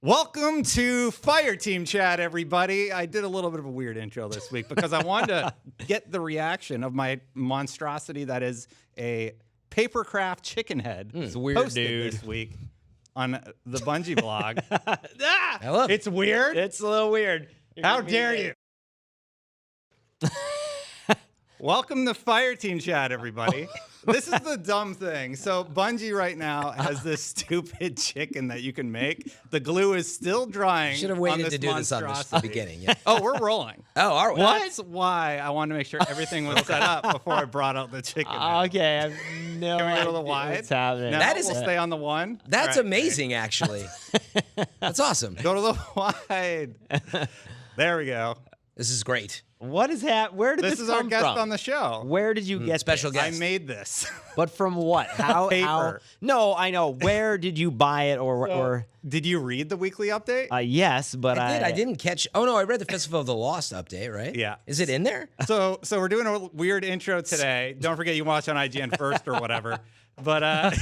Welcome to Fireteam Chat, everybody. I did a little bit of a weird intro this week because I wanted to get the reaction of my monstrosity that is a Papercraft chicken head. It's weird, posted dude. this week on the Bungie blog. I love it. It's weird. It's a little weird. How dare you? Welcome to Fireteam Chat, everybody. This is the dumb thing. So Bungie right now has this stupid chicken that you can make. The glue is still drying. Should have on waited this to do this on the monstrosity. beginning. Yeah. Oh, we're rolling. Oh, are we? That's why I wanted to make sure everything was set up before I brought out the chicken. head. Okay, I have no Can we go to the idea wide? what's happening. No, That is- we'll stay on the one. That's All right. amazing, actually. That's awesome. Go to the wide. There we go. This is great. What is where did this This is come our guest from? on the show. Where did you get special this? guest. I made this. But from what? How? Paper. No, I know. Where did you buy it, or Did you read the weekly update? yes, but I didn't catch. Oh no, I read the Festival of the Lost update. Right? Yeah. Is it in there? So we're doing a weird intro today. Don't forget you watch on IGN first or whatever. But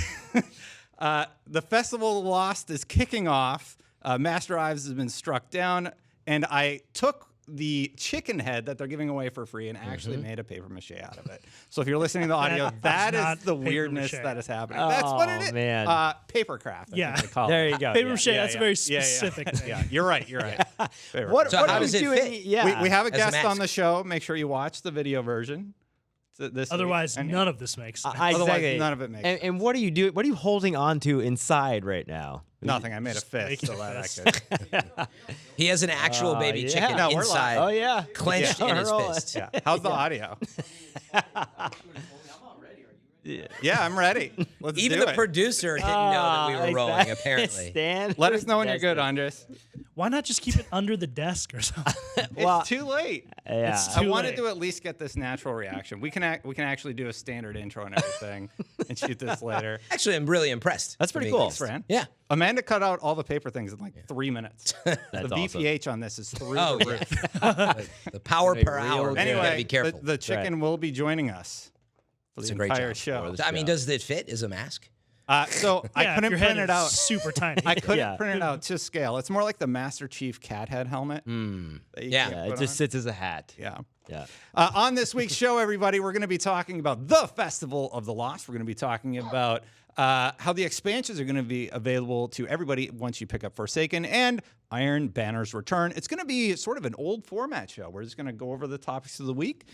the Festival of the Lost is kicking off. Master Ives has been struck down, and I took the chicken head that they're giving away for free and actually made a paper mache out of it. So if you're listening to the audio, that not is the paper weirdness mache. that is happening. That's what it Oh, is. man. Papercraft. I Yeah. think they call there it. you go. Paper yeah. mache, Yeah, that's yeah. a very Yeah, yeah. specific thing. Yeah, you're right. You're right. Papercraft. What? So what how are does we it doing? fit? Yeah. We have a As a guest on mask. the show. Make sure you watch the video version. This Otherwise, week. none of this makes sense. Otherwise, Exactly. none of it makes And what are you doing? What are you holding on to inside right now? Nothing. I made a fist making so a that I fist. could. He has an actual baby yeah. chicken No, we're inside, Oh yeah, clenched in his Rolling. fist. Yeah. How's the audio? Yeah, I'm ready. Let's Even do the it. producer didn't know that we were rolling. Exactly. Apparently, Stan, Let us know when you're good, Destin. Andres. Why not just keep it under the desk or something? Well, It's too late. yeah. It's I too wanted late. to at least get this natural reaction. We can actually do a standard intro and everything and shoot this later. actually, I'm really impressed. That's to pretty be cool. honest. Fran. Yeah. Amanda cut out all the paper things in like 3 minutes. The awesome. VPH on this is through Oh the yeah. roof. The power Be per real hour. good. You gotta Anyway, be careful. the chicken will be joining us for It's the a great entire job. show. For I mean, does it fit as a mask? So I Yeah, if couldn't your head print it is out. super tiny. I couldn't Yeah. print it out to scale. It's more like the Master Chief cat head helmet. that you Yeah. can Yeah, put it just on. sits as a hat. Yeah. Yeah. On this week's show, everybody, we're going to be talking about the Festival of the Lost. We're going to be talking about how the expansions are going to be available to everybody once you pick up Forsaken and Iron Banner's Return. It's going to be sort of an old format show. We're just going to go over the topics of the week.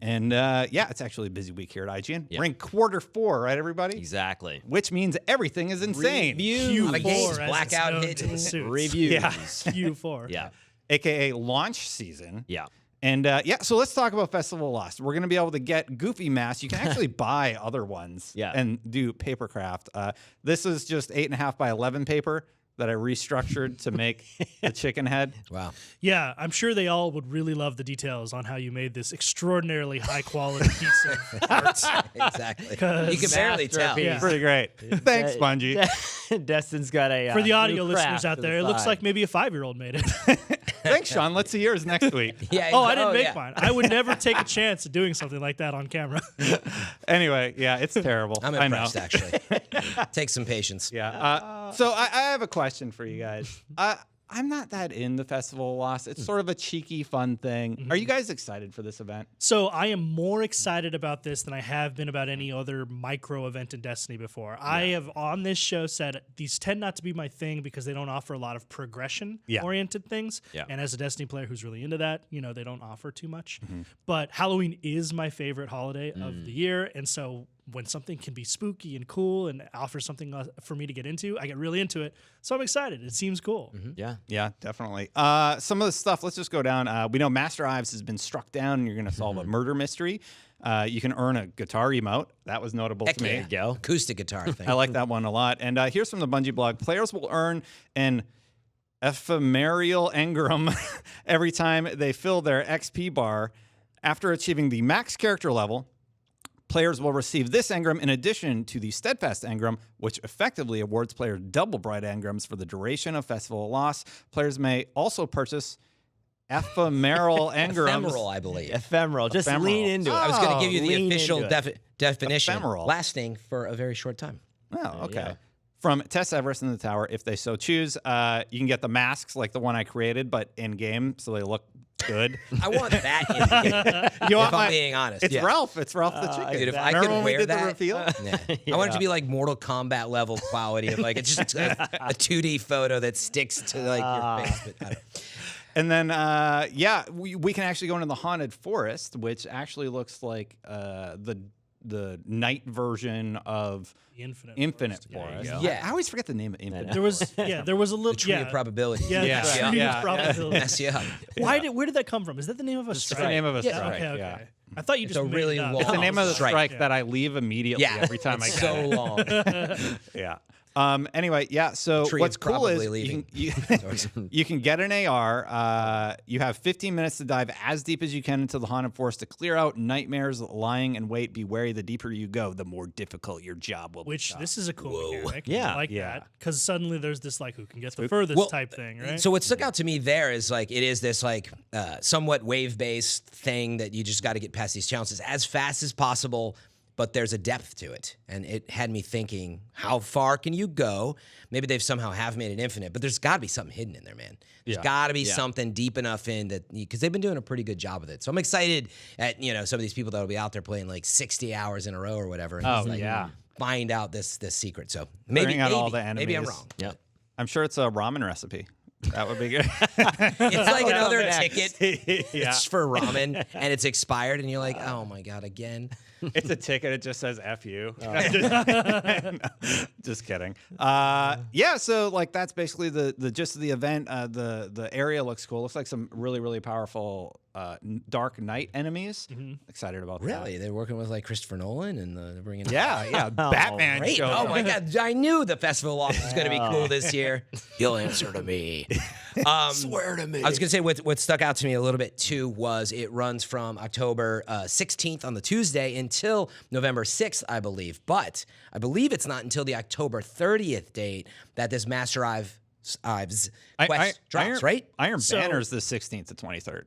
And yeah, it's actually a busy week here at IGN. Yeah. We're in Q4, right, everybody? Exactly. Which means everything is insane. Reviews. Lot of Q4, games, as it's blackout known hit. to the suits. Reviews. Yeah. Q4. Yeah. AKA launch season. Yeah. And yeah, so let's talk about Festival of Lost. We're going to be able to get goofy masks. You can actually buy other ones Yeah. and do Papercraft. This is just 8.5 by 11 paper that I restructured to make the chicken head. Wow. Yeah, I'm sure they all would really love the details on how you made this extraordinarily high quality piece of art. Exactly. You 'Cause- can barely tell. Yeah. Pretty great. Thanks, Bungie. Destin's got a For the audio new listeners craft out to the there, it looks side. like maybe a 5-year-old made it. Thanks, Sean. Let's see yours next week. Yeah. Oh, I didn't make yeah. mine. I would never take a chance at doing something like that on camera. Anyway, yeah, it's terrible. I'm I know. impressed, actually. Take some patience. Yeah. So I have a question for you guys. I'm not that in the Festival of Lost. It's sort of a cheeky, fun thing. Are you guys excited for this event? So I am more excited about this than I have been about any other micro event in Destiny before. I have on this show said these tend not to be my thing because they don't offer a lot of progression oriented things. Yeah. And as a Destiny player who's really into that, you know, they don't offer too much. But Halloween is my favorite holiday of the year. And so when something can be spooky and cool and offer something for me to get into, I get really into it. So I'm excited. It seems cool. Yeah. Yeah, definitely. Some of the stuff, let's just go down. We know Master Ives has been struck down and you're going to solve a murder mystery. You can earn a guitar emote. That was notable Heck to me. yeah. go. Acoustic guitar thing. I like that one a lot. And here's from the Bungie blog. Players will earn an ephemeral engram every time they fill their XP bar. After achieving the max character level, players will receive this engram in addition to the Steadfast engram, which effectively awards players double bright engrams for the duration of Festival of Lost. Players may also purchase ephemeral engrams. Ephemeral, I believe. Ephemeral. Just Ephemeral. lean into it. I was going to give you lean the official into it. definition. Ephemeral. Lasting for a very short time. Oh, okay. Yeah. from Tess Everest in the tower, if they so choose. You can get the masks like the one I created, but in game, so they look good. I want that in the game, You want if I'm my- being honest. It's yeah. Ralph. It's Ralph the chicken. Dude, if I Remember could when we wear did that, the reveal? I want it to be like Mortal Kombat level quality of like it's just a 2D photo that sticks to like your face. But I don't- And then, we can actually go into the haunted forest, which actually looks like the night version of The Infinite Yeah, Forest. you go. Yeah. I always forget the name of Infinite. There was a little the tree of probability. Yeah, Yeah. the Yeah. tree Yeah. of probability. Mess you up. Where did that come from? Is that the name of a It's strike? the name of a Yeah. strike. Okay, okay. Yeah. I thought you It's just a made really it up. long It's the name of the strike. strike that I leave immediately Yeah. every time I It's get so it. long. Yeah. Anyway, yeah. So Tree what's of cool probably is leaving. you can get an AR. You have 15 minutes to dive as deep as you can into the haunted forest to clear out nightmares lying in wait. Be wary. The deeper you go, the more difficult your job will Which become. this is a cool mechanic. Yeah. I like Yeah. that because suddenly there's this like who can get the furthest Well, type thing, right? So what stuck out to me there is like it is this like somewhat wave-based thing that you just got to get past these challenges as fast as possible, but there's a depth to it. And it had me thinking, how far can you go? Maybe they've somehow have made it infinite, but there's got to be something hidden in there, man. There's got to be something deep enough in that because they've been doing a pretty good job with it. So I'm excited at some of these people that will be out there playing like 60 hours in a row or whatever. And just, like, find out this secret. So maybe Clearing out all the maybe I'm enemies. wrong. Yep. I'm sure it's a ramen recipe. That would be good. It's like another next. ticket. It's for ramen and it's expired, and you're like, oh my god, again. It's a ticket. It just says "F you." Just kidding. So like that's basically the gist of the event. The area looks cool. Looks like some really powerful dark knight enemies. Excited about that. Really, they're working with like Christopher Nolan and they're bringing. Yeah. Batman. Great. showed Oh up. my god, I knew the festival loft was going to be cool this year. You'll answer to me. Swear to me. I was going to say what stuck out to me a little bit too was it runs from October 16th on the Tuesday until November 6th, I believe. But I believe it's not until the October 30th date that this Master Ives quest drops, right? Iron So- Banner's the 16th to 23rd.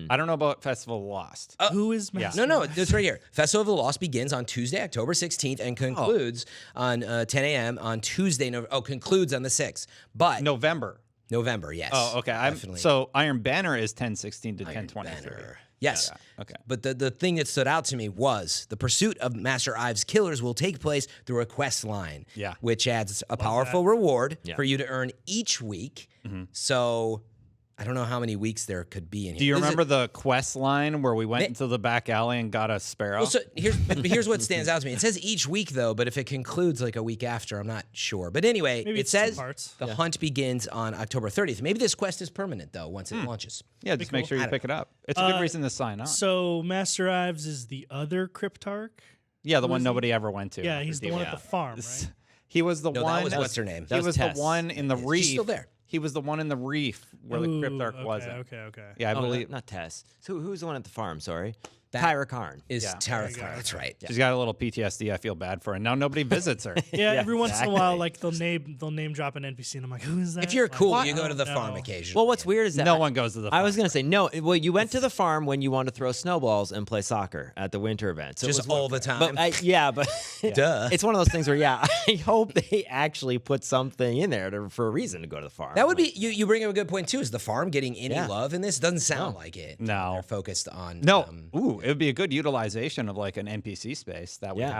I don't know about Festival of Lost. Who is Master? No, it's right here. Festival of the Lost begins on Tuesday, October 16th, and concludes on 10 a.m. on Tuesday. Concludes on the 6th. But November. November, yes. Oh, okay. Definitely. So Iron Banner is 10/16 to Iron 10/23. Banner. Yes. Yeah, okay. But the thing that stood out to me was the pursuit of Master Ives' killers will take place through a quest line, Yeah. which adds a powerful reward Yeah. for you to earn each week. So I don't know how many weeks there could be in here. Do you Is it- remember the quest line where we went into the back alley and got a sparrow? Well, so here's what stands out to me. It says each week though, but if it concludes like a week after, I'm not sure. But anyway, Maybe it it's two says parts. the hunt begins on October 30th. Maybe this quest is permanent though once it launches. yeah, just make sure you pick it up. It's a good reason to sign on. So Master Ives is the other Cryptarch. Yeah, the one nobody ever went to. Yeah, he's the one at the farm, right? He was the No, one. that was what's her name? He was the Tess. one in the reef. She's still there. He was the one in the reef where the Ooh, Cryptarch wasn't. Okay. Yeah, I Oh, believe not Tess. So who's the one at the farm? Sorry, That- Tyra Karn. Is Yeah. Tara Clark. That's right. she's got a little PTSD. I feel bad for her. And now nobody visits her. Yeah, every once in a while, exactly. like they'll name drop an NPC, and I'm like, who is that? If you're Like, cool, what? you go to the No. farm occasionally. Well, what's weird is that No one goes to the I was farm. gonna say no. Well, you went to the farm when you wanted to throw snowballs and play soccer at the winter event. So it just was all the time. But Duh. it's one of those things where I hope they actually put something in there for a reason to go to the farm. That would be you bring up a good point too. Is the farm getting any Yeah. love in this? Doesn't sound like it. No. They're focused on No. Ooh, it would be a good utilization of like an NPC space that we Yeah.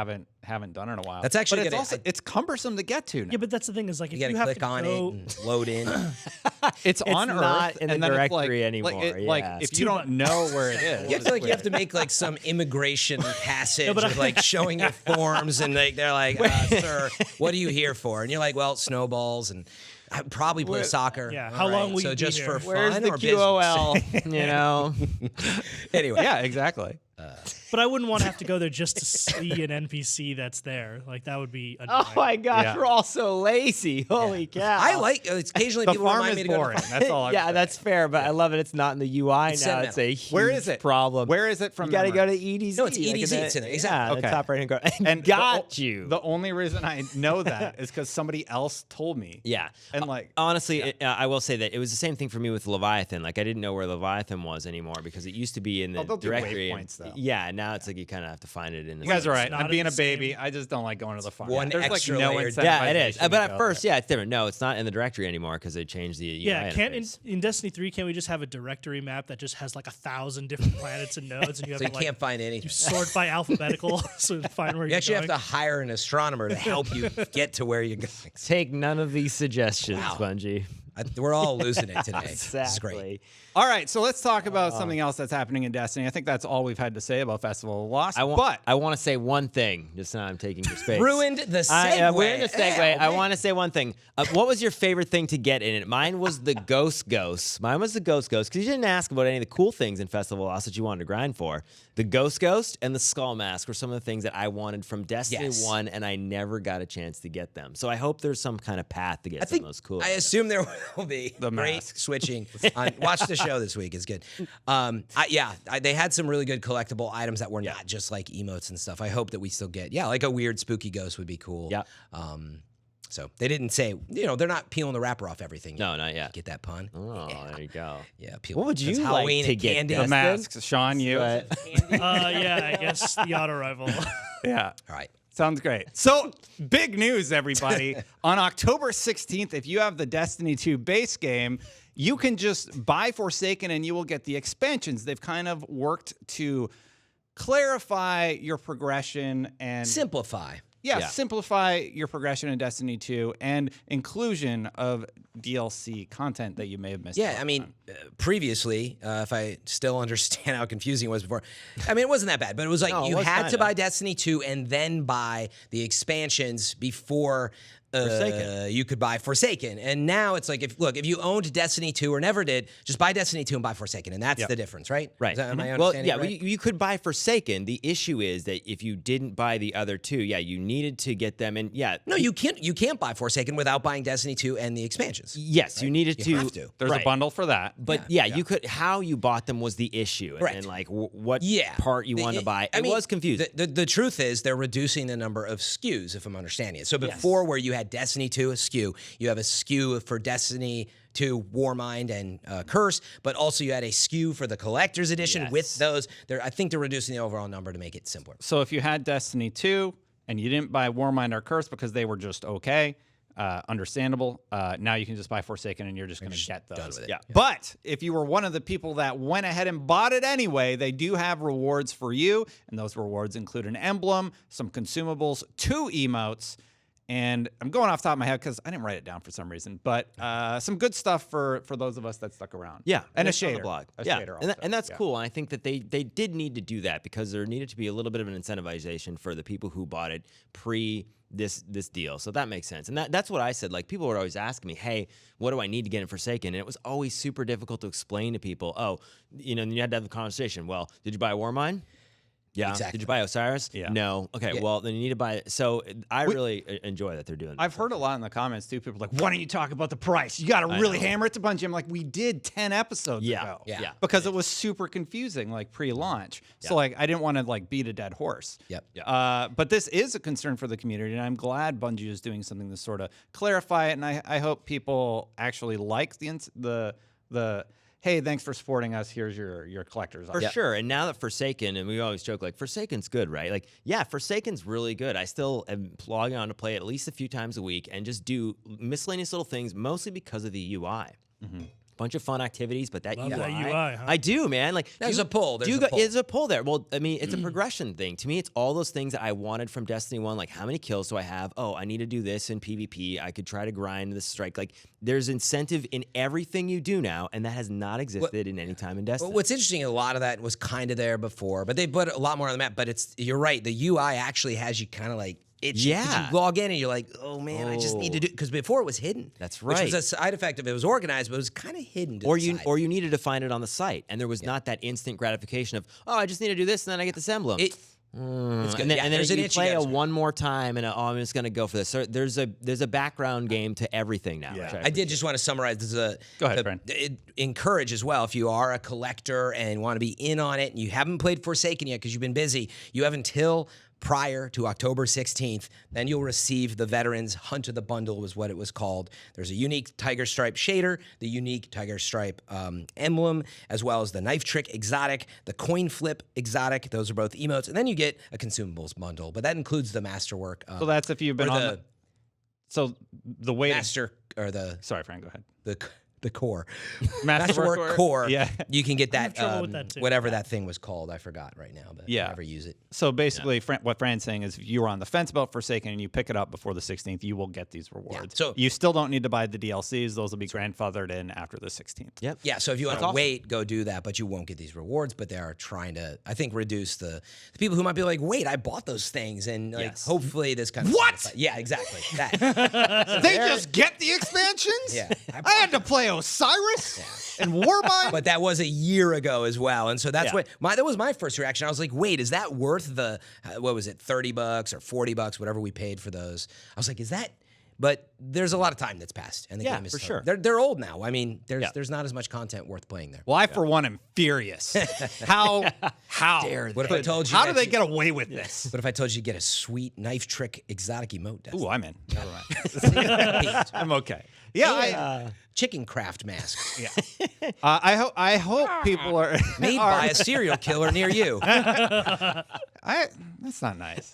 haven't done in a while. That's actually but it's good. also it's cumbersome to get to now. Yeah, but that's the thing is like you if got you to have click to on go, it and load in. It's on not Earth in the and then it's directory like, anymore, Like yeah. if It's you too don't know where it is, You have to make like some immigration passage but of like showing your forms and like they're like, sir, what are you here for? And you're like, well, snowballs and I probably play soccer. Yeah, All how long will so you be just here? for Where's fun the or business? QOL? You know. Anyway, yeah, exactly. but I wouldn't want to have to go there just to see an NPC that's there. Like that would be. Annoying. Oh my gosh, Yeah. we're all so lazy. Holy cow! I like occasionally The people farm remind is me to go to boring. the farm. That's all. I'm yeah, saying. that's fair, but I love it. It's not in the UI It's now. It's a sentimental. huge Where is it? problem. Where is it from? You got to go memory? to EDZ. No, it's like EDZ, it's in there, exactly. Yeah, the Okay. top right hand corner. And got you. The only reason I know that is because somebody else told me. Yeah. And like, Honestly, I will say that it was the same thing for me with Leviathan. Like I didn't know where Leviathan was anymore because it used to be in the they'll do directory. waypoints, though. though. Yeah, now it's like you kind of have to find it in the. You guys are right. not I'm being in a the baby. same- I just don't like going to the farm. One There's extra like no layer. Yeah, it is. incentivization But to at go first, there. yeah, it's different. No, it's not in the directory anymore because they changed the Yeah, UI can't interface. in Destiny 3, can't we just have a directory map that just has like 1,000 different planets and nodes, and you have So you to like can't find anything. you sort by alphabetical so to find where You you're actually going. have to hire an astronomer to help you get to where you're going. Take none of these suggestions, Wow. Bungie. We're all losing it today. This is Exactly. great. All right, so let's talk about something else that's happening in Destiny. I think that's all we've had to say about Festival of Lost. I want but to say one thing. Just now I'm taking your space. Ruined the segue. We're in the segue. Yeah, I man. want to say one thing. What was your favorite thing to get in it? Mine was the Ghost. Mine was the Ghost because you didn't ask about any of the cool things in Festival of Lost that you wanted to grind for. The Ghost and the Skull Mask were some of the things that I wanted from Destiny Yes. 1, and I never got a chance to get them. So I hope there's some kind of path to get some of those cool. I assume there will be The great mask. switching. Watch the show this week; it's good. They had some really good collectible items that were not just like emotes and stuff. I hope that we still get like a weird spooky ghost would be cool. Yeah. So they didn't say they're not peeling the wrapper off everything. No, not yet. Get that pun? Oh, there you go. Yeah. Peel. What would That's you Halloween like to and get? candy. the Dustin? masks, Sean, you. yeah, I guess the auto rival. Yeah. All right. Sounds great. So, big news, everybody. On October 16th, if you have the Destiny 2 base game, you can just buy Forsaken and you will get the expansions. They've kind of worked to clarify your progression and Simplify. simplify your progression in Destiny 2 and inclusion of DLC content that you may have missed. Yeah, out I mean, on. previously, if I still understand how confusing it was before, I mean, it wasn't that bad, but it was like No, it you was had to kinda. buy Destiny 2 and then buy the expansions before Forsaken. you could buy Forsaken. And now it's like, if you owned Destiny 2 or never did, just buy Destiny 2 and buy Forsaken. And that's the difference, right? Right. Is that, am I Well, understanding yeah, it right? you could buy Forsaken. The issue is that if you didn't buy the other two, you needed to get them. And No, you can't buy Forsaken without buying Destiny 2 and the expansions. yes, you needed You to. have to. There's right. a bundle for that. But you could. How you bought them was the issue, and, Right. and like what Yeah. part you wanted to buy. It was confusing. The truth is they're reducing the number of SKUs, if I'm understanding it. So before, where you had Destiny 2, a SKU, you have a SKU for Destiny 2, Warmind, and Curse, but also you had a SKU for the Collector's Edition with those. I think they're reducing the overall number to make it simpler. So if you had Destiny 2 and you didn't buy Warmind or Curse because they were just okay, understandable. Now you can just buy Forsaken and you're just going to get those. done with it. Yeah. But if you were one of the people that went ahead and bought it anyway, they do have rewards for you. And those rewards include an emblem, some consumables, 2 emotes. And I'm going off the top of my head because I didn't write it down for some reason. But some good stuff for those of us that stuck around. Yeah, And a it's on the shader. blog. A Yeah, shader and, also. and that's Yeah. cool. And I think that they did need to do that because there needed to be a little bit of an incentivization for the people who bought it pre this deal. So that makes sense. And that's what I said. Like people would always ask me, "Hey, what do I need to get in Forsaken?" And it was always super difficult to explain to people. Oh, and you had to have the conversation. Well, did you buy Warmind? Yeah. Exactly. Did you buy Osiris? Yeah. No. Okay. Yeah. Well, then you need to buy it. So I really enjoy that they're doing that. I've heard a lot in the comments too. People are like, why don't you talk about the price? You got to really hammer it to Bungie. I'm like, we did 10 episodes ago. Yeah. Because it was super confusing, like pre-launch. So like, I didn't want to like beat a dead horse. Yep. But this is a concern for the community, and I'm glad Bungie is doing something to sort of clarify it. And I hope people actually like the hey, thanks for supporting us. Here's your collector's For item. sure. And now that Forsaken, and we always joke, like, Forsaken's good, right? Like, yeah, Forsaken's really good. I still am logging on to play it at least a few times a week and just do miscellaneous little things, mostly because of the UI. Bunch of fun activities, but that Love UI, that UI, huh? I do, man. Like, There's a pull. There's a pull. There's a pull there. Well, I mean, it's a progression thing. To me, it's all those things that I wanted from Destiny 1. Like, how many kills do I have? Oh, I need to do this in PvP. I could try to grind the strike. Like, there's incentive in everything you do now, and that has not existed in any time in Destiny. Well, what's interesting, a lot of that was kind of there before, but they put a lot more on the map. But you're right. The UI actually has you kind of like itchy. 'Cause Yeah. you log in and you're like, oh man, I just need to do, because before it was hidden. That's Which was right. a side effect of it was organized, but it was kind of hidden. To Or the you side. or you needed to find it on the site, and there was not that instant gratification of, oh, I just need to do this, and then I get this emblem. It's good. And then, Yeah, and then there's an you itch you play gotta it scratch. one more time, and I'm just gonna go for this. So there's a background game to everything now. Yeah. which I did just want to summarize. This is Go ahead, Fran. encourage as well. If you are a collector and want to be in on it, and you haven't played Forsaken yet because you've been busy, you have until prior to October 16th, then you'll receive the Veterans Hunt of the Bundle was what it was called. There's a unique Tiger Stripe shader, the unique Tiger Stripe emblem, as well as the Knife Trick exotic, the Coin Flip exotic. Those are both emotes. And then you get a consumables bundle, but that includes the Masterwork. So that's if you've been on the so the way Master, or the... Sorry, Frank, go ahead. The core. Masterwork core. Yeah. You can get I have that, trouble with that too. whatever that thing was called. I forgot right now, but Yeah. I never use it. So basically, what Fran's saying is, if you were on the fence about Forsaken and you pick it up before the 16th, you will get these rewards. So- you still don't need to buy the DLCs; those will be grandfathered in after the 16th. Yep. Yeah, so if you want to awesome. wait, go do that, but you won't get these rewards. But they are trying to, I think, reduce the people who might be like, wait, I bought those things, and like, Yes. hopefully this kind of What? stuff- Yeah, exactly. That. They just get the expansions. Yeah. I had to play Osiris and Warbind. But that was a year ago as well, and so that's Yeah. what that was my first reaction. I was like, wait, is that worth the what was it, $30 or $40, whatever we paid for those? I was like, is that? But there's a lot of time that's passed, and the Yeah, game is for sure. They're old now. I mean, Yeah. there's not as much content worth playing there. Well, I for one am furious. How What if I told you? How that do they you- get away with this? What if I told you to get a sweet Knife Trick exotic emote? Dustin? Ooh, I'm in. Never mind. I'm okay. Yeah, Chicken craft mask I hope people are made by a serial killer near you. That's not nice.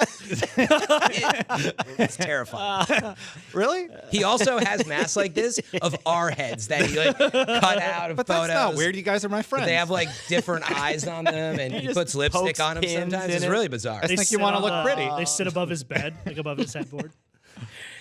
It's terrifying. Really? He also has masks like this of our heads that he like cut out of But photos. that's not weird. You guys are my friends. They have like different eyes on them, and he just puts lipstick pokes on them pins sometimes. in It's it. really bizarre. I think you sit want to on look pretty. They sit above his bed, like above his headboard.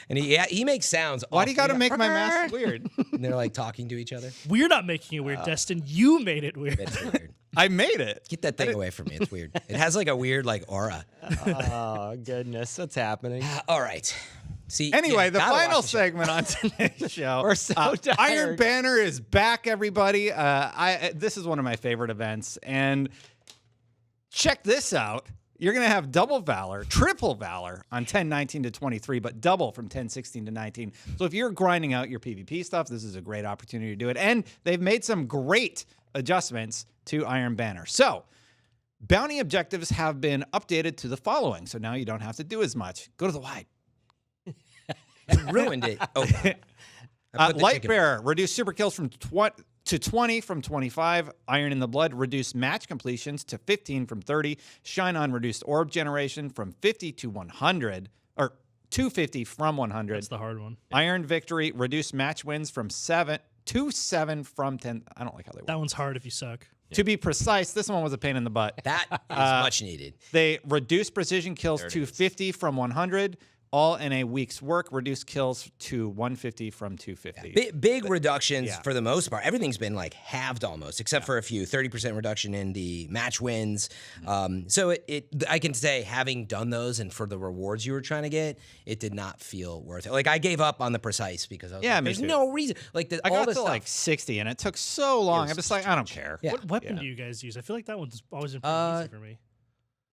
And he makes sounds. Why do you got to awful. make my mask weird? And they're like talking to each other. We're not making it weird, Destin. You made it weird. It's weird. I made it. Get that thing away from me. It's weird. It has like a weird like aura. Oh goodness, what's happening? All right. See. Anyway, yeah, the gotta final watch the show. segment on today's show. We're so Iron tired. Banner is back, everybody. This is one of my favorite events, and check this out. You're going to have double Valor, triple Valor on 10-19 to 23, but double from 10-16 to 19. So if you're grinding out your PvP stuff, this is a great opportunity to do it. And they've made some great adjustments to Iron Banner. So bounty objectives have been updated to the following. So now you don't have to do as much. Go to the wide. You ruined it. Oh. I put the Light chicken- Bearer, reduce super kills from 20 from 25. Iron in the Blood, reduce match completions to 15 from 30. Shine On, reduced orb generation from 50 to 100, or 250 from 100. That's the hard one. Iron Victory, reduce match wins from 7 to 7 from 10. I don't like how they work. That one's hard if you suck. To be precise, this one was a pain in the butt. That is much needed. They reduce precision kills to 50 from 100. All in a week's work, reduce kills to 150 from 250. Big reductions yeah. for the most part. Everything's been like halved almost, except for a few. 30% reduction in the match wins. So I can say, having done those and for the rewards you were trying to get, it did not feel worth it. Like I gave up on the precise because I was Yeah, like, me there's too. no reason. Like I all got this to stuff. like 60, and it took so long. I'm just like, I don't care. Yeah. What weapon Yeah. do you guys use? I feel like that one's always been pretty easy for me.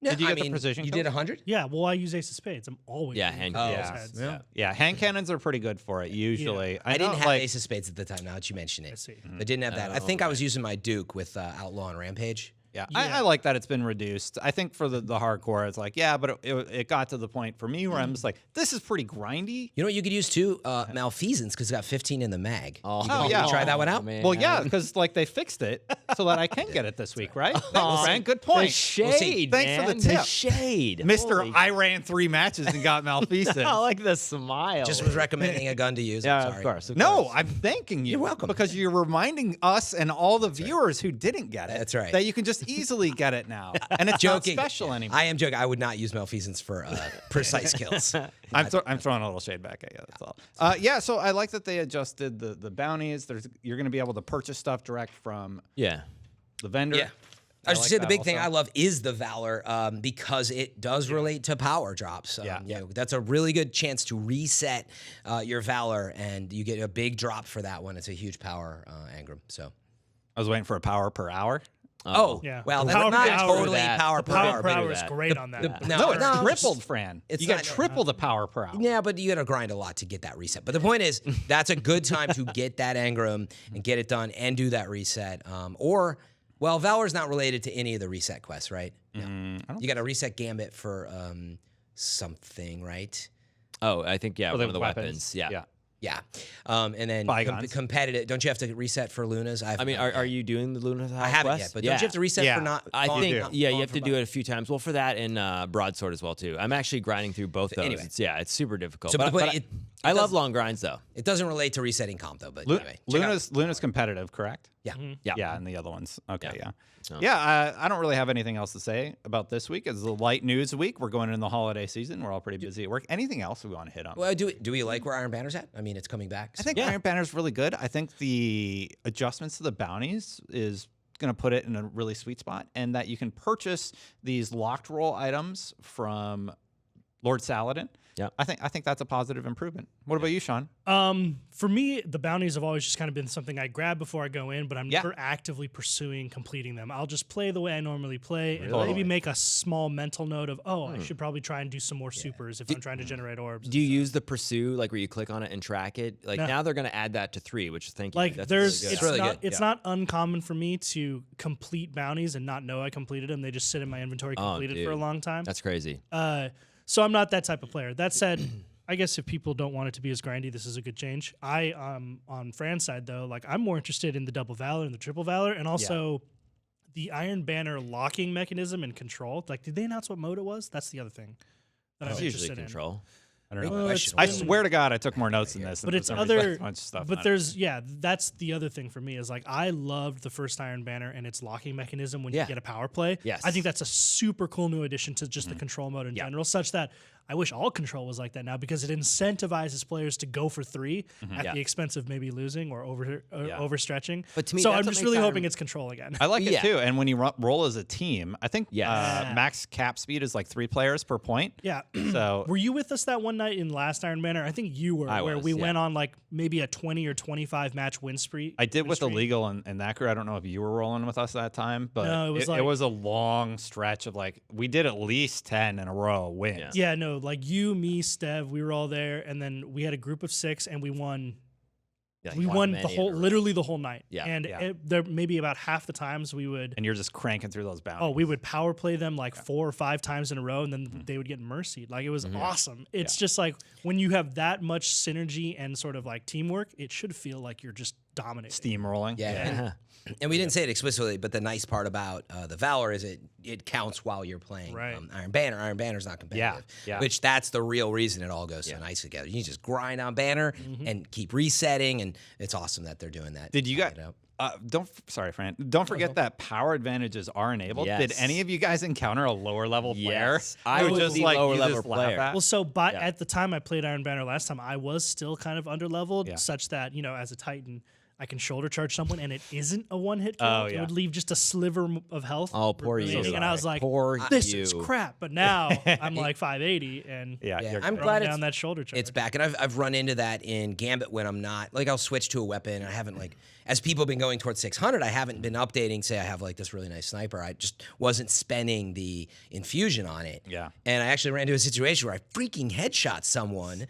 No, Did you I get the mean, precision You kills? did 100? Yeah, well, I use Ace of Spades. I'm always Yeah, using hand- those yeah. heads. Yeah. Yeah, hand cannons are pretty good for it usually. I didn't know, have like, Ace of Spades at the time. Now that you mention it, I see. I didn't have that. I think I was using my Duke with Outlaw and Rampage. Yeah, Yeah. I like that it's been reduced. I think for the hardcore, it's like, yeah, but it got to the point for me where I'm just like, this is pretty grindy. You know what you could use too? Malfeasance, because it's got 15 in the mag. Oh, you yeah. try that one out? man. Well, yeah, because like they fixed it so that I can get it this week, right? Thanks, Frank. Good The point. shade, Thanks for the man. tip. The shade. Mister, Holy- I ran 3 matches and got malfeasance. I like the smile. Just was recommending a gun to use. I'm yeah, sorry. of course. No, I'm thanking you. You're welcome. Because you're reminding us and all the viewers who didn't get it. That's right. That you can just easily get it now. And it's Joking. not special anymore. I am joking. I would not use Malfeasance for precise kills. I'm throwing a little shade back at you. That's all. Yeah, so I like that they adjusted the bounties. You're going to be able to purchase stuff direct from Yeah. the vendor. Yeah. I was like just saying the that big thing also. I love is the Valor because it does relate to power drops. Yeah. You know, that's a really good chance to reset your Valor, and you get a big drop for that one. It's a huge power engram. So. I was waiting for a power per hour. Oh, Yeah. well, The that's power not per hour. totally That. power The per Power hour. per but- hour is great on that. No, it's no, tripled, Fran. it's You get not- triple the power per hour. Yeah, but you got to grind a lot to get that reset. But the point is, that's a good time to get that engram and get it done and do that reset. Or Well, Valor's not related to any of the reset quests, right? No. I don't You got to reset Gambit for something, right? Oh, I think Oh, one of the weapons. Yeah. Yeah. And then Bygones. competitive. Don't you have to reset for Luna's? I mean, are you doing the Luna's House I haven't quest? yet, but don't you have to reset Yeah. for not? I going- think not you going have for to do it a few times. Well, for that and Broadsword as well too. I'm actually grinding through both those. anyway. It's super difficult. So, but but I- it I love does- long grinds though. It doesn't relate to resetting comp though. But anyway, check out- Luna's competitive, correct? yeah. Yeah. Yeah, and the other ones. Okay, yeah. No. Yeah, I don't really have anything else to say about this week. It's a light news week. We're going into the holiday season. We're all pretty busy at work. Anything else we want to hit on? Well, do we like where Iron Banner's at? I mean, it's coming back. I think Yeah. Iron Banner's really good. I think the adjustments to the bounties is going to put it in a really sweet spot, and that you can purchase these locked roll items from Lord Saladin. Yeah. I think that's a positive improvement. What about you, Sean? For me, the bounties have always just kind of been something I grab before I go in, but I'm Yeah. never actively pursuing completing them. I'll just play the way I normally play and Really? maybe make a small mental note of, I should probably try and do some more supers if I'm trying to generate orbs. Do you use the pursue, like where you click on it and track it? Like No. now they're going to add that to 3, which thank you. Like That's there's, really it's good. really not, good, it's not uncommon for me to complete bounties and not know I completed them. They just sit in my inventory completed for a dude. long time. That's crazy. So I'm not that type of player. That said, I guess if people don't want it to be as grindy, this is a good change. I on Fran's side though, like I'm more interested in the double valor and the triple valor, and also the Iron Banner locking mechanism and control. Like, did they announce what mode it was? That's the other thing that I'm It's usually interested in. control. I don't know. Well, it's I been- swear to God, I took more notes than this. But and it's for some reason, other, a bunch of stuff but on it. there's that's the other thing for me is like I loved the first Iron Banner and its locking mechanism when Yeah. you get a power play. Yes. I think that's a super cool new addition to just the control mode in general, such that I wish all control was like that now because it incentivizes players to go for 3 at Yeah. the expense of maybe losing or overstretching. But to me, so that's I'm what just makes really Iron- hoping it's control again. I like it Yeah. too. And when you roll as a team, I think Yes. max cap speed is like 3 players per point. Yeah. So Were you with us that one night in last Iron Banner? I think you were, I where was, we yeah. went on like maybe a 20 or 25 match win spree. I did win with streak. illegal and that crew. I don't know if you were rolling with us that time, but No, it was a long stretch of like we did at least 10 in a row wins. Yeah, no, like you, me, Stev, we were all there, and then we had a group of 6, and we won. Yeah, We you won many the in whole, a row. literally the whole night. Yeah, and yeah. there maybe about half the times we would. And you're just cranking through those bounties. Oh, we would power play them like 4 or 5 times in a row, and then they would get mercied. Like it was awesome. It's just like when you have that much synergy and sort of like teamwork, it should feel like you're just dominating. steamrolling. Yeah. And we didn't say it explicitly, but the nice part about the Valor is it counts while you're playing Right. Iron Banner. Iron Banner's not competitive. yeah. Which that's the real reason it all goes so nice together. You just grind on Banner and keep resetting, and it's awesome that they're doing that. Did you guys? Out. Sorry, Fran. Don't forget that power advantages are enabled. Did Yes. any of you guys encounter a lower level player? Yes. I who was just the like lower you level just laugh player. at? Well, so at the time I played Iron Banner last time, I was still kind of underleveled, Yeah. such that as a Titan, I can shoulder charge someone and it isn't a one-hit kill. Oh, It yeah. would leave just a sliver of health. Oh, poor you. remaining, and I was like, Poor this you. is crap. But now I'm like 580 and Yeah, Yeah, you're I'm good. glad down it's that shoulder charge. It's back, and I've run into that in Gambit when I'm not like I'll switch to a weapon. I haven't like as people have been going towards 600. I haven't been updating. Say I have like this really nice sniper. I just wasn't spending the infusion on it. Yeah. And I actually ran into a situation where I freaking headshot someone,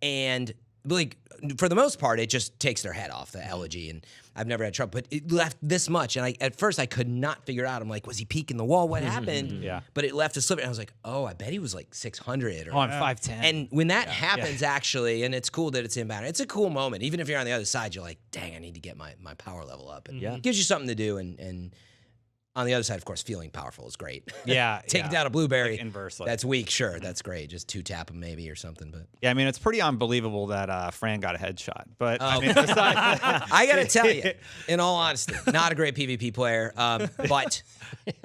and like for the most part, it just takes their head off the elegy, and I've never had trouble. But it left this much, and at first I could not figure out. I'm like, was he peeking the wall? What happened? Yeah. But it left a sliver, and I was like, oh, I bet he was like 600 or Oh, I'm 5'10". and when that happens, actually, and it's cool that it's in banner, it's a cool moment. Even if you're on the other side, you're like, dang, I need to get my power level up. And it gives you something to do. And on the other side, of course, feeling powerful is great. Yeah, Taking yeah. down a blueberry, Like inversely. that's weak, sure. That's great. Just 2-tap him maybe or something. But Yeah, I mean it's pretty unbelievable that Fran got a headshot. But I Oh. mean, besides, I got to tell you, in all honesty, not a great PvP player, but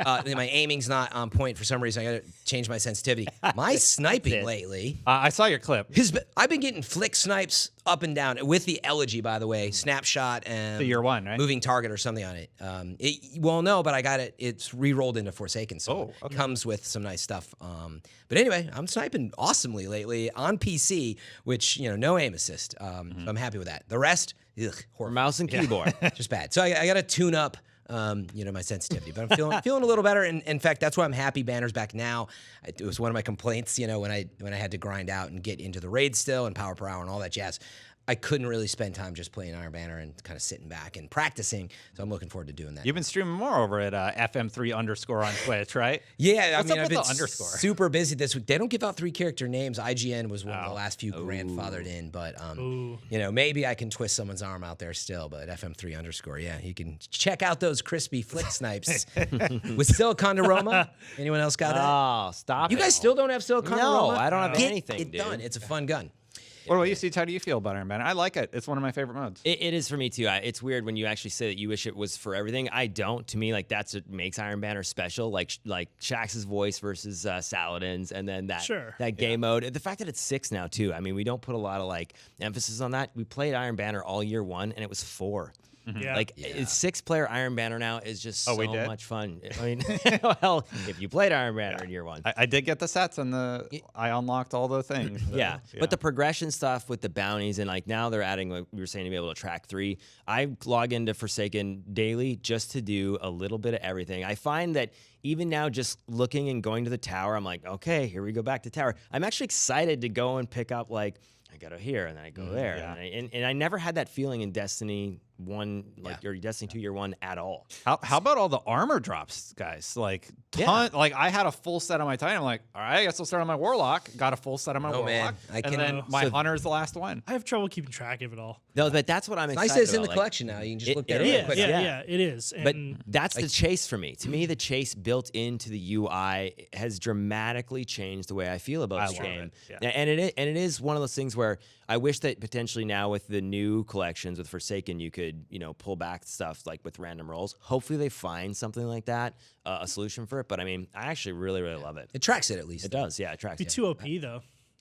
my aiming's not on point for some reason. I got to change my sensitivity. My sniping lately I saw your clip. I've been getting flick snipes up and down with the elegy, by the way, snapshot and The year 1, right? moving target or something on it. Well, no, but I got it. It's re-rolled into Forsaken, so Oh, okay. it comes with some nice stuff. But anyway, I'm sniping awesomely lately on PC, which no aim assist. So I'm happy with that. The rest, horrible. Mouse and keyboard. Just bad. So I got to tune up. My sensitivity, but I'm feeling a little better. And in fact, that's why I'm happy Banner's back now. It was one of my complaints, when I had to grind out and get into the raid still and power per hour and all that jazz. I couldn't really spend time just playing Iron Banner and kind of sitting back and practicing. So I'm looking forward to doing that. You've been streaming more over at FM3_ on Twitch, right? Yeah, What's I mean, up I've with been the underscore? super busy this week. They don't give out 3 character names. IGN was one of the last few grandfathered in, but you know, maybe I can twist someone's arm out there still. But FM3_, yeah, you can check out those crispy flick snipes with Siliconaroma. Anyone else got that? Oh, stop You it. guys still don't have Siliconaroma? No, I don't have Get anything, it dude. done. It's a fun gun. What about you, Steve? How do you feel about Iron Banner? I like it. It's one of my favorite modes. It is for me too. It's weird when you actually say that you wish it was for everything. I don't. To me, like that's what makes Iron Banner special. Like Shax's voice versus Saladin's, and then that game mode. The fact that it's 6 now too. I mean, we don't put a lot of like emphasis on that. We played Iron Banner all year 1, and it was 4. Yeah. Like it's 6-player Iron Banner now is just so we did? much fun. I mean, well, if you played Iron Banner in year 1. I did get the sets and I unlocked all the things. So, Yeah. But the progression stuff with the bounties and like now they're adding, like we were saying, to be able to track 3. I log into Forsaken daily just to do a little bit of everything. I find that even now just looking and going to the tower, I'm like, okay, here we go back to tower. I'm actually excited to go and pick up like, I go to here and then I go there. And I never had that feeling in Destiny 1, like or Destiny 2 year 1 at all. How about all the armor drops, guys? Like like I had a full set on my Titan. I'm like, all right, I guess I'll start on my Warlock. Got a full set on my Warlock. Man. And then my Hunter's the last one. I have trouble keeping track of it all. No, but that's what I'm excited Nice that it's in about. the collection now. You can just look there it real is, quick. Yeah, it is. But And that's the chase for me. To me, the chase built into the UI has dramatically changed the way I feel about this love game. it, yeah. And it is one of those things where I wish that potentially now with the new collections with Forsaken, you could pull back stuff like with random rolls. Hopefully they find something like that, a solution for it. But I mean, I actually really love it. It tracks it at least. It does, yeah. It tracks be it. too OP though,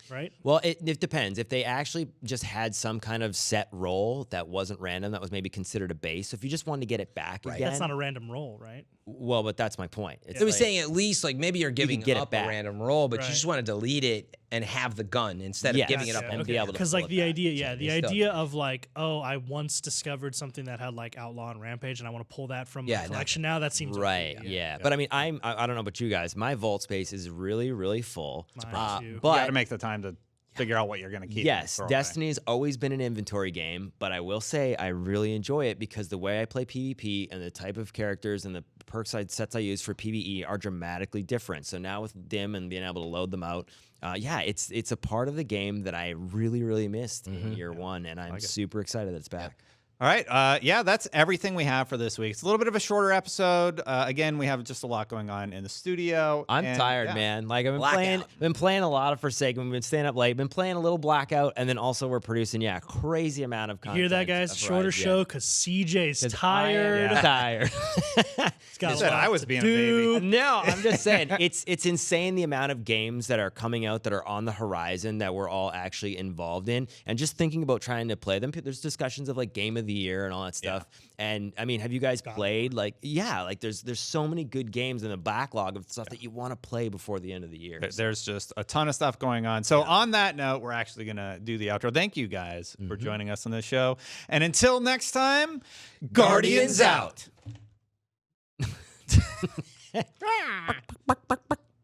right? Well, it depends. If they actually just had some kind of set roll that wasn't random, that was maybe considered a base. So if you just wanted to get it back again, That's not a random roll, right? well, but that's my point. It's So he's like- saying at least like maybe you're giving get it up a back. random roll, but Right. you just want to delete it and have the gun instead of Yes. giving it up Gotcha. and Okay. be able to. Because pull like it the back. idea, the it's still- idea of like, oh, I once discovered something that had like Outlaw and Rampage, and I want to pull that from Yeah, my no. collection now. That seems Right. OP, Yeah. But I mean, I don't know about you guys. My vault space is really, really full. Mine too. You got But to make the time to figure out what you're going to keep. and yes, throw away. Destiny's always been an inventory game, but I will say I really enjoy it because the way I play PvP and the type of characters and the perk sets I use for PvE are dramatically different. So now with Dim and being able to load them out, it's a part of the game that I really, really missed in year 1, and I'm super excited that it's back. All right. Yeah, that's everything we have for this week. It's a little bit of a shorter episode. Again, we have just a lot going on in the studio. I'm and, tired, yeah. man. Like I've Blackout. been playing a lot of Forsaken. We've been staying up late. Been playing a little Blackout, and then also we're producing a crazy amount of You content. hear that, guys? of Shorter Rise, show because CJ's 'Cause tired. I am tired. He's got You a said lot I was to being a do. baby. No, I'm just saying it's insane the amount of games that are coming out that are on the horizon that we're all actually involved in, and just thinking about trying to play them. There's discussions of like Game of the Year and all that stuff. And I mean, have you guys played? Like, like there's so many good games in the backlog of stuff that you want to play before the end of the year. There's just a ton of stuff going on. So on that note, we're actually going to do the outro. Thank you guys for joining us on this show. And until next time, Guardians out.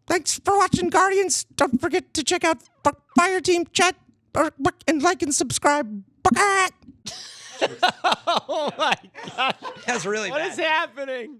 Thanks for watching, Guardians. Don't forget to check out Fireteam chat and like and subscribe. Oh my gosh. That's really What bad. is happening?